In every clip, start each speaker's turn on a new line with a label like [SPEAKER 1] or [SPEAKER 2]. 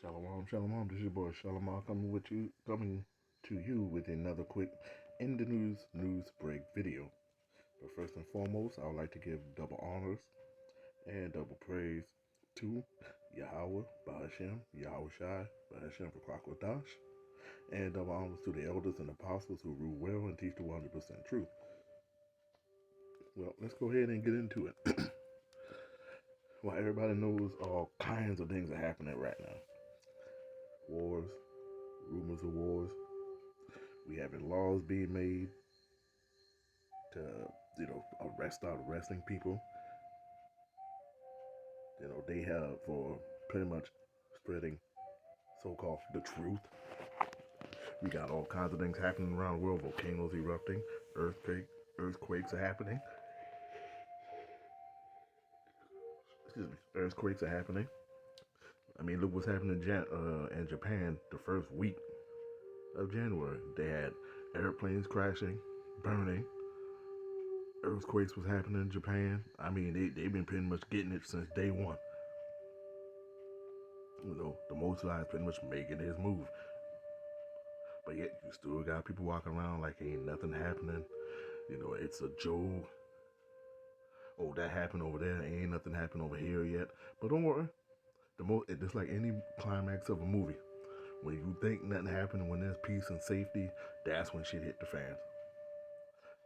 [SPEAKER 1] Shalom, shalom. This is your boy Shalom coming to you with another quick in the news break video. But first and foremost, I would like to give double honors and double praise to Yahweh, Bahashem, Yahweh Shai, Bahashem for Kwakwadash, and double honors to the elders and apostles who rule well and teach the 100% truth. Well, let's go ahead and get into it. Well, everybody knows all kinds of things are happening right now. Wars, rumors of wars. We having laws being made to, start arresting people. They have for pretty much spreading so-called the truth. We got all kinds of things happening around the world. Volcanoes erupting, earthquakes are happening. Earthquakes are happening. I mean, look what's happening in Japan the first week of January. They had airplanes crashing, burning. Earthquakes was happening in Japan. I mean, they've been pretty much getting it since day one. The Most High is pretty much making his move. But yet, you still got people walking around like ain't nothing happening. It's a joke. Oh, that happened over there. Ain't nothing happened over here yet. But don't worry. It's like any climax of a movie. When you think nothing happened, when there's peace and safety, that's when shit hit the fans.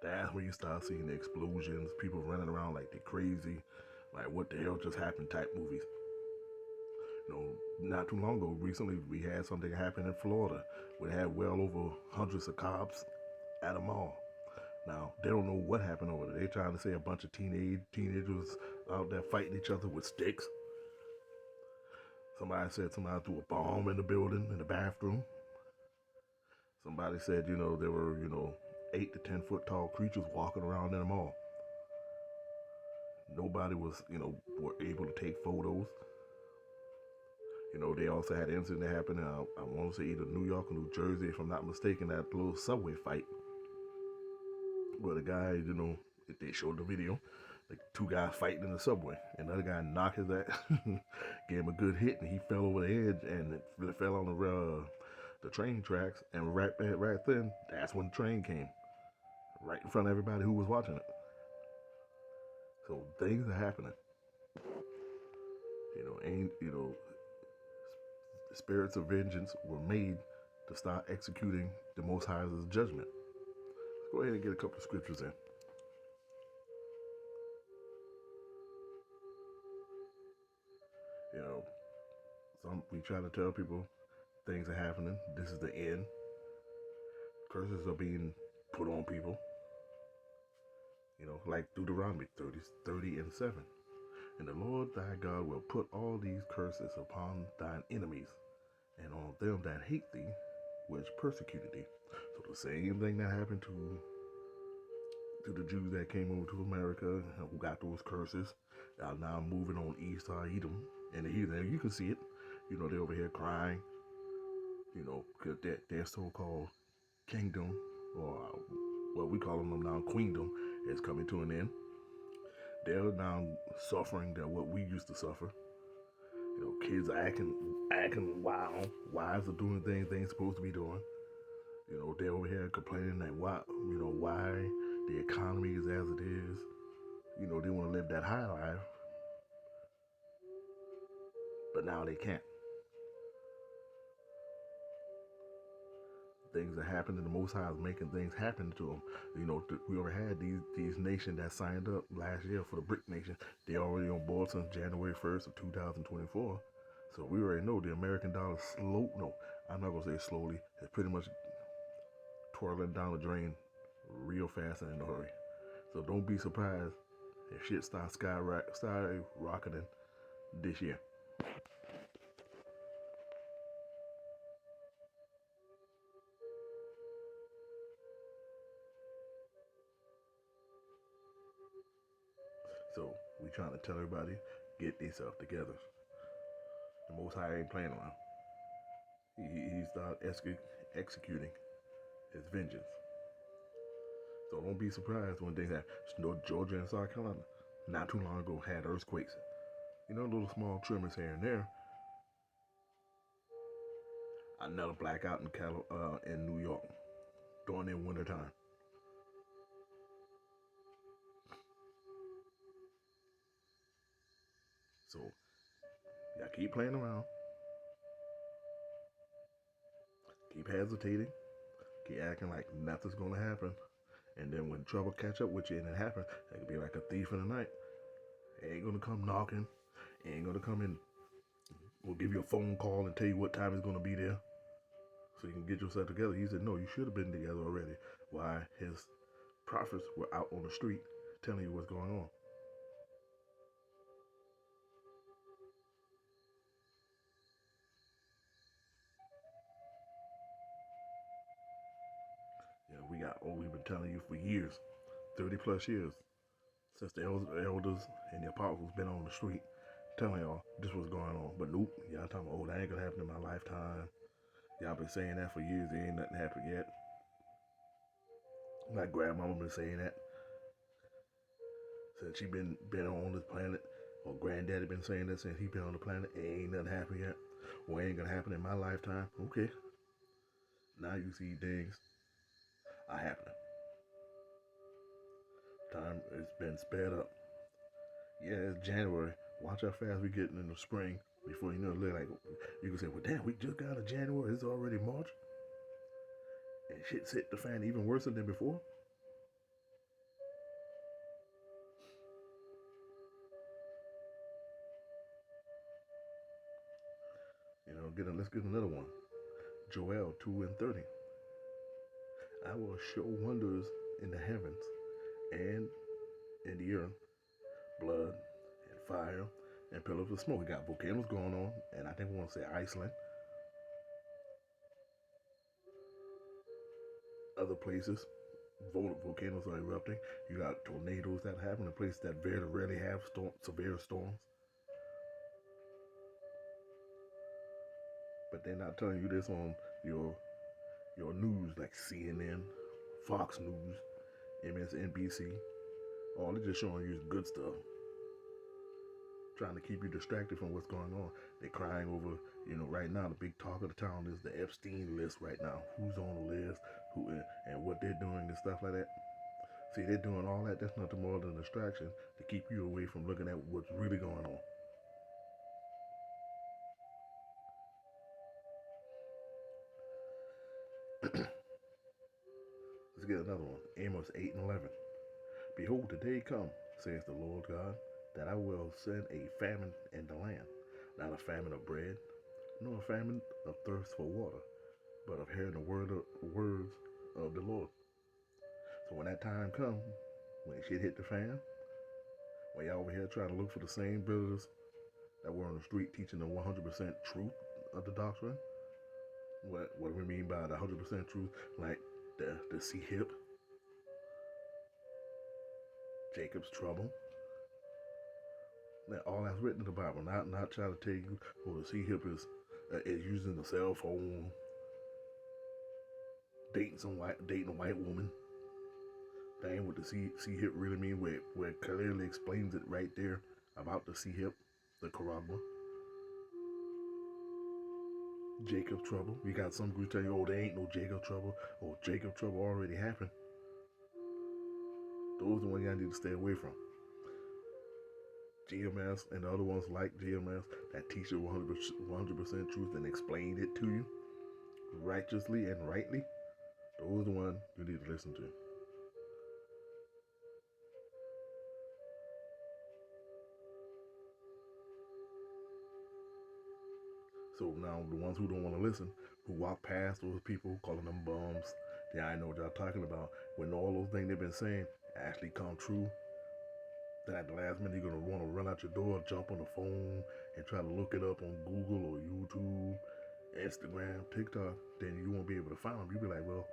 [SPEAKER 1] That's when you start seeing the explosions, people running around like they're crazy, like what the hell just happened type movies. Not too long ago, recently, we had something happen in Florida. We had well over hundreds of cops at a mall. Now, they don't know what happened over there. They're trying to say a bunch of teenagers out there fighting each other with sticks. Somebody said somebody threw a bomb in the building, in the bathroom. Somebody said, there were, 8 to 10 foot tall creatures walking around in the mall. Nobody was, were able to take photos. They also had an incident that happened in, I want to say either New York or New Jersey, if I'm not mistaken, that little subway fight. Where the guy, they showed the video, like 2 guys fighting in the subway. And the other guy knocked his ass, gave him a good hit, and he fell over the edge and it fell on the train tracks. And right then, that's when the train came. Right in front of everybody who was watching it. So things are happening. Spirits of vengeance were made to start executing the Most High's judgment. Let's go ahead and get a couple of scriptures in. We try to tell people things are happening. This is the end. Curses are being put on people. Like Deuteronomy 30 and 7. And the Lord thy God will put all these curses upon thine enemies, and on them that hate thee, which persecuted thee. So the same thing that happened to the Jews that came over to America, who got those curses, are now moving on east to Edom and the heathen. You can see it. They're over here crying. Because their so-called kingdom, or what we call them now, queendom, is coming to an end. They're now suffering that what we used to suffer. Kids are acting wild. Wives are doing things they ain't supposed to be doing. They're over here complaining that why the economy is as it is. They want to live that high life, but now they can't. Things are happening. The Most High is making things happen to them. We already had these nations that signed up last year for the BRIC Nation. They already on board since January 1st of 2024. So we already know the American dollar I'm not going to say slowly. It's pretty much twirling down the drain real fast and in a hurry. So don't be surprised if shit starts skyrocketing this year. So we trying to tell everybody, get themselves together. The Most High ain't playing around. He started executing his vengeance. So don't be surprised when things happen. Georgia and South Carolina, not too long ago, had earthquakes. Little small tremors here and there. Another blackout in New York during their winter time. So y'all keep playing around, keep hesitating, keep acting like nothing's gonna happen, and then when trouble catch up with you and it happens, it could be like a thief in the night. It ain't gonna come knocking. It ain't gonna come in. We'll give you a phone call and tell you what time it's gonna be there, so you can get yourself together. He said, no, you should have been together already. Why? His prophets were out on the street telling you what's going on. You know, we've been telling you for years, 30 plus years, since the elders and the apostles been on the street telling y'all this was going on. But nope, y'all talking about, oh, that ain't gonna happen in my lifetime. Y'all been saying that for years. There ain't nothing happened yet. My grandmama been saying that since she been on this planet. Or granddaddy been saying that since he been on the planet. Ain't nothing happened yet. Well, ain't gonna happen in my lifetime. Okay. Now you see things are happening. Time it's been sped up. Yeah, it's January. Watch how fast we getting in the spring. Before you know it, like you can say, well, damn, we just got out of January. It's already March, and shit's hit the fan even worse than before. You know, let's get another one. Joel 2:30. I will show wonders in the heavens and in the earth, blood and fire and pillars of smoke. We got volcanoes going on, and I think we want to say Iceland, other places. Volcanoes are erupting. You got tornadoes that happen in places that very rarely have severe storms. But they're not telling you this on your your news like CNN, Fox News, MSNBC. All they're just showing you is good stuff, trying to keep you distracted from what's going on. They're crying over, you know, right now the big talk of the town is the Epstein list right now. Who's on the list, who and what they're doing and stuff like that. See, they're doing all that. That's nothing more than a distraction to keep you away from looking at what's really going on. Let's get another one. Amos 8:11. Behold, the day come, says the Lord God, that I will send a famine in the land, not a famine of bread, nor a famine of thirst for water, but of hearing the words of the Lord. So when that time comes, when shit hit the fan, when y'all over here trying to look for the same brothers that were on the street teaching the 100% truth of the doctrine, what do we mean by the 100% truth? Like the C hip, Jacob's trouble. Now, all that's written in the Bible, not trying to tell you, oh, the C hip is using the cell phone, dating a white woman. That ain't what the C hip really mean. Where it clearly explains it right there about the C hip, the Quran. Jacob trouble. You got some groups tell you, oh, there ain't no Jacob trouble. Oh, Jacob trouble already happened. Those are the ones y'all need to stay away from. GMS and the other ones like GMS that teach you 100% truth and explain it to you righteously and rightly. Those are the ones you need to listen to. So now the ones who don't want to listen, who walk past those people, calling them bums, yeah, I know what y'all talking about. When all those things they've been saying actually come true, then at the last minute you're gonna want to run out your door, jump on the phone, and try to look it up on Google or YouTube, Instagram, TikTok. Then you won't be able to find them. You'll be like, well,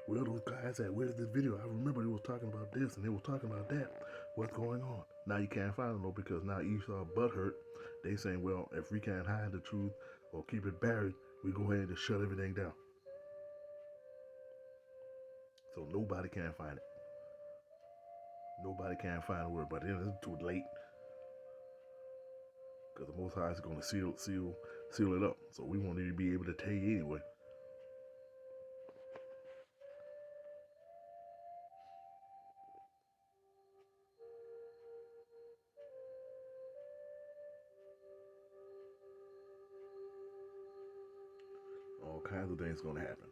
[SPEAKER 1] where are those guys at? Where's this video? I remember they was talking about this and they was talking about that. What's going on? Now you can't find them though because now Esau butthurt. They saying, well, if we can't hide the truth or keep it buried, we go ahead and just shut everything down. So nobody can find it. Nobody can find a word, but then it's too late because the Most High is going to seal it up. So we won't even be able to tell you anyway. kinds of things going to happen,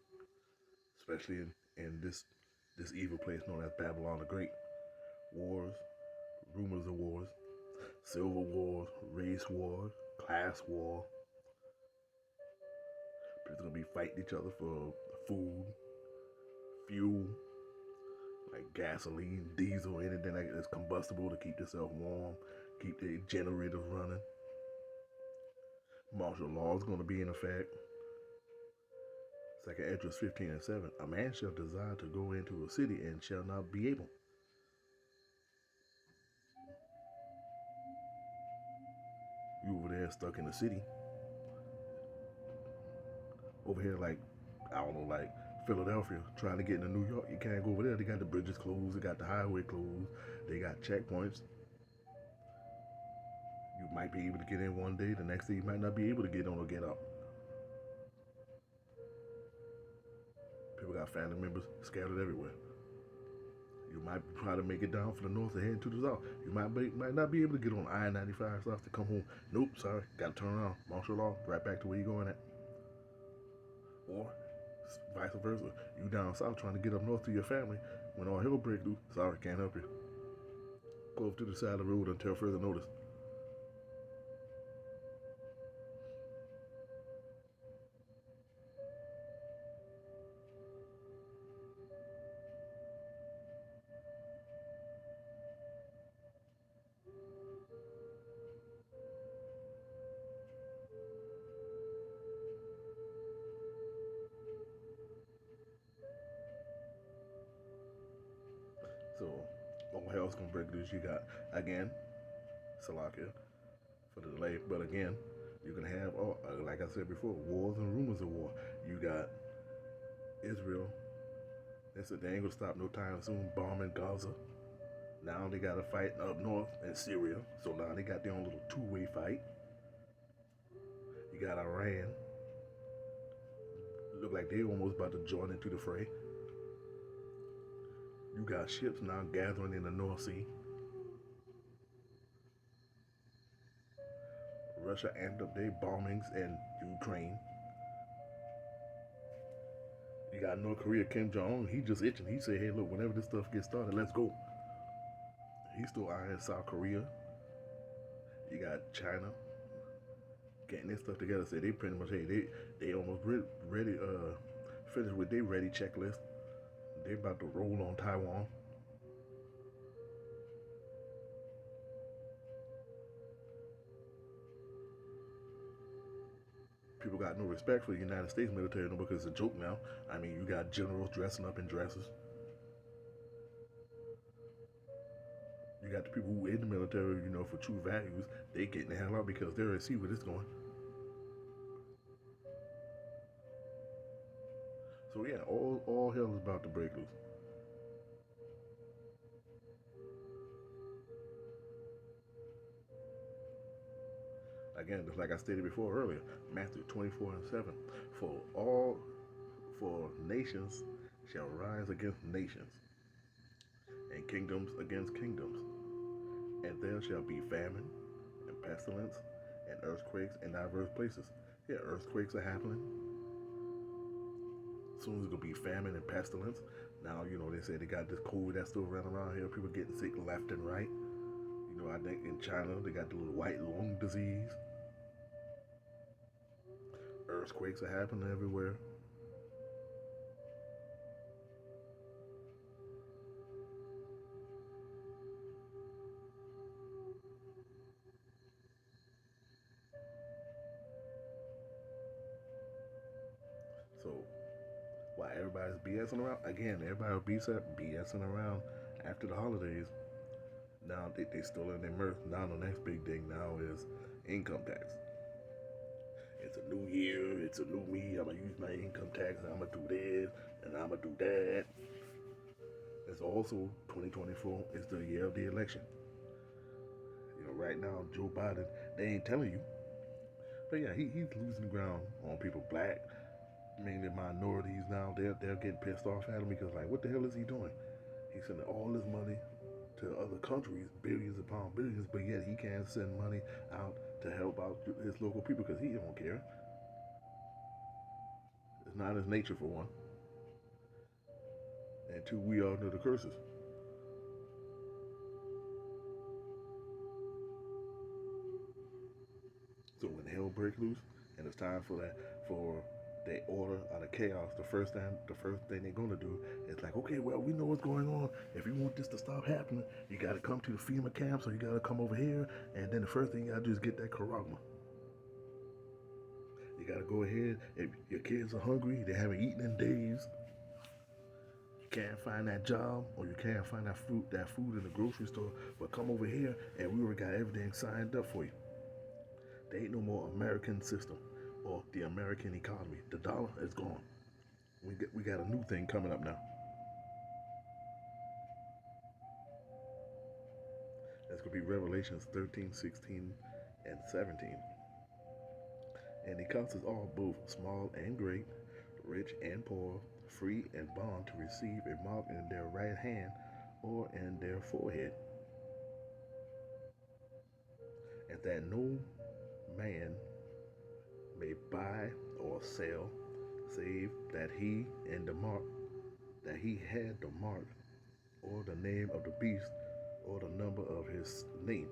[SPEAKER 1] especially in this evil place known as Babylon the Great. Wars, rumors of wars, civil wars, race wars, class war. People gonna be fighting each other for food, fuel, like gasoline, diesel, anything that is combustible to keep themselves warm, keep their generators running. Martial law is gonna be in effect. Second Esdras 15 and 7. A man shall desire to go into a city and shall not be able. You over there stuck in the city. Over here, like, I don't know, like Philadelphia, trying to get into New York. You can't go over there. They got the bridges closed. They got the highway closed. They got checkpoints. You might be able to get in one day. The next day, you might not be able to get on or get out. People got family members scattered everywhere. You might try to make it down from the north and head to the south. You might not be able to get on I-95 south to come home. Nope, sorry, got to turn around. Martial law, right back to where you're going at. Or vice versa. You down south trying to get up north to your family. When all hell breaks loose, sorry, can't help you. Pull up to the side of the road until further notice. So, all hell's gonna break loose. You got, again, Salakia for the delay, but again, you can have, like I said before, wars and rumors of war. You got Israel. They said they ain't gonna stop no time soon, bombing Gaza. Now they got a fight up north in Syria. So now they got their own little two-way fight. You got Iran. Look like they almost about to join into the fray. You got ships now gathering in the North Sea. Russia amped up their bombings in Ukraine. You got North Korea, Kim Jong-un, he just itching. He said, hey, look, whenever this stuff gets started, let's go. He's still eyeing South Korea. You got China getting this stuff together. So they pretty much, hey, they almost ready, finished with their ready checklist. They about to roll on Taiwan. People got no respect for the United States military no, because it's a joke now. I mean, you got generals dressing up in dresses. You got the people who in the military, you know, for true values, they getting the hell out because they already see where it's going. So yeah, all hell is about to break loose. Again, just like I stated before earlier, Matthew 24 and 7. For nations shall rise against nations, and kingdoms against kingdoms. And there shall be famine, and pestilence, and earthquakes in diverse places. Yeah, earthquakes are happening. Soon there's gonna be famine and pestilence. Now, you know, they say they got this COVID that's still running around here. People getting sick left and right. You know, I think in China they got the little white lung disease. Earthquakes are happening everywhere. So, while everybody's BSing around, again, everybody will be BSing around after the holidays. Now they still in their mirth. Now the next big thing now is income tax. It's a new year. It's a new me. I'm gonna use my income tax. I'm gonna do this and I'm gonna do that. It's also 2024 is the year of the election. You know, right now Joe Biden, they ain't telling you, but yeah, he's losing ground on people black, mainly minorities. Now they're getting pissed off at him because like, what the hell is he doing? He's sending all this money to other countries, billions upon billions, but yet he can't send money out to help out his local people because he don't care. It's not his nature, for one. And two, we all know the curses. So when hell breaks loose and it's time for the order out of chaos, the first thing they're gonna do is like, okay, well, we know what's going on. If you want this to stop happening, you gotta come to the FEMA camps, or you gotta come over here, and then the first thing you gotta do is get that charagma. You gotta go ahead. If your kids are hungry, they haven't eaten in days, you can't find that job, or you can't find that food in the grocery store, well, come over here and we already got everything signed up for you. There ain't no more American system or the American economy. The dollar is gone. We got a new thing coming up now. That's going to be Revelations 13, 16, and 17. And he counts us all, both small and great, rich and poor, free and bond, to receive a mark in their right hand or in their forehead, and that no man may buy or sell, save that he and the mark, that he had the mark, or the name of the beast, or the number of his name.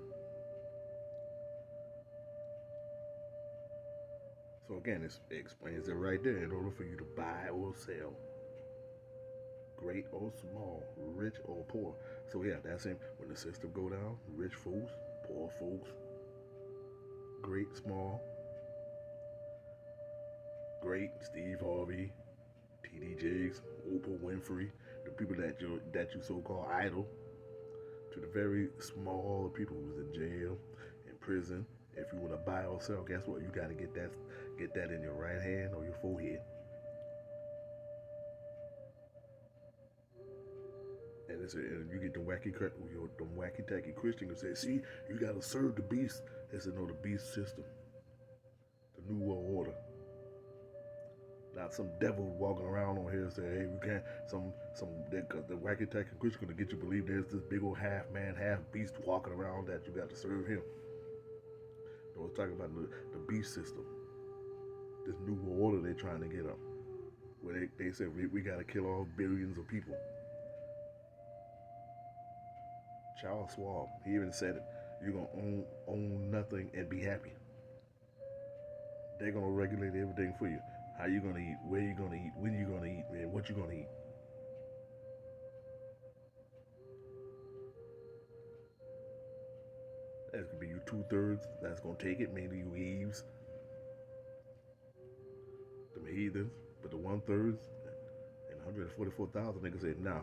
[SPEAKER 1] So again, it explains it right there. In order for you to buy or sell, great or small, rich or poor. So yeah, that's it. When the system go down, rich folks, poor folks, great, small, great, Steve Harvey, T.D. Jakes, Oprah Winfrey, the people that you so-called idol, to the very small people who's in jail, in prison. If you want to buy or sell, guess what? You got to get that in your right hand or your forehead. And you get the wacky tacky Christian who say, see, you got to serve the beast. They said, no, the beast system, the new world order. Not some devil walking around on here and say, hey, we can't, the wacky tacky Christian going to get you to believe there's this big old half man, half beast walking around that you got to serve him. No, it's talking about the beast system, this new world order they're trying to get up, where they said we got to kill all billions of people. Charles Schwab, he even said it. You're gonna own nothing and be happy. They're gonna regulate everything for you. How you gonna eat? Where you gonna eat? When you gonna eat? And what you gonna eat? That's gonna be you 2/3. That's gonna take it. Mainly you Eves, the heathens. But the 1/3 and 144,000 niggas said, nah,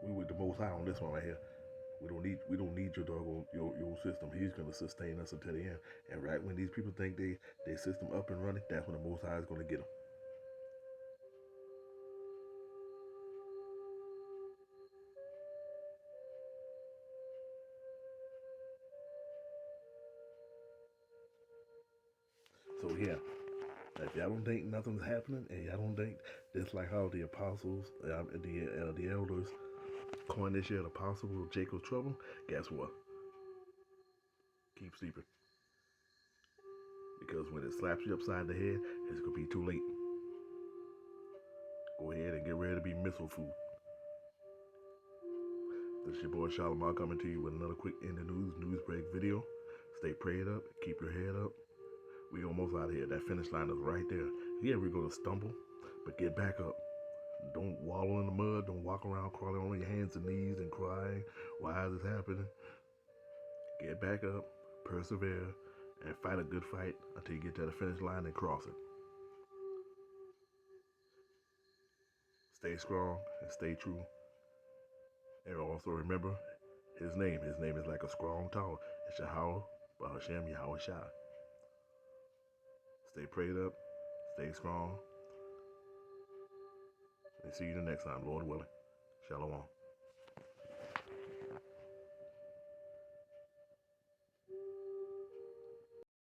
[SPEAKER 1] we with the Most High on this one right here. We don't need your doggone your system. He's gonna sustain us until the end. And right when these people think they system up and running, that's when the Most High is gonna get them. So yeah, if y'all don't think nothing's happening, and y'all don't think just like how the apostles, the elders coined this year the apostle of Jacob's trouble, guess what? Keep sleeping. Because when it slaps you upside the head, it's gonna be too late. Go ahead and get ready to be missile food. This is your boy Shalimar coming to you with another quick in the news break video. Stay prayed up, keep your head up. We almost out of here. That finish line is right there. Yeah, we're gonna stumble, but get back up. Don't wallow in the mud. Don't walk around crawling on your hands and knees and crying, why is this happening? Get back up, persevere, and fight a good fight until you get to the finish line and cross it. Stay strong and stay true. And also remember his name. His name is like a strong tower. It's Yahweh, Bahashem, Yahweh Shai. Stay prayed up, stay strong, and see you the next time, Lord willing. Shalom.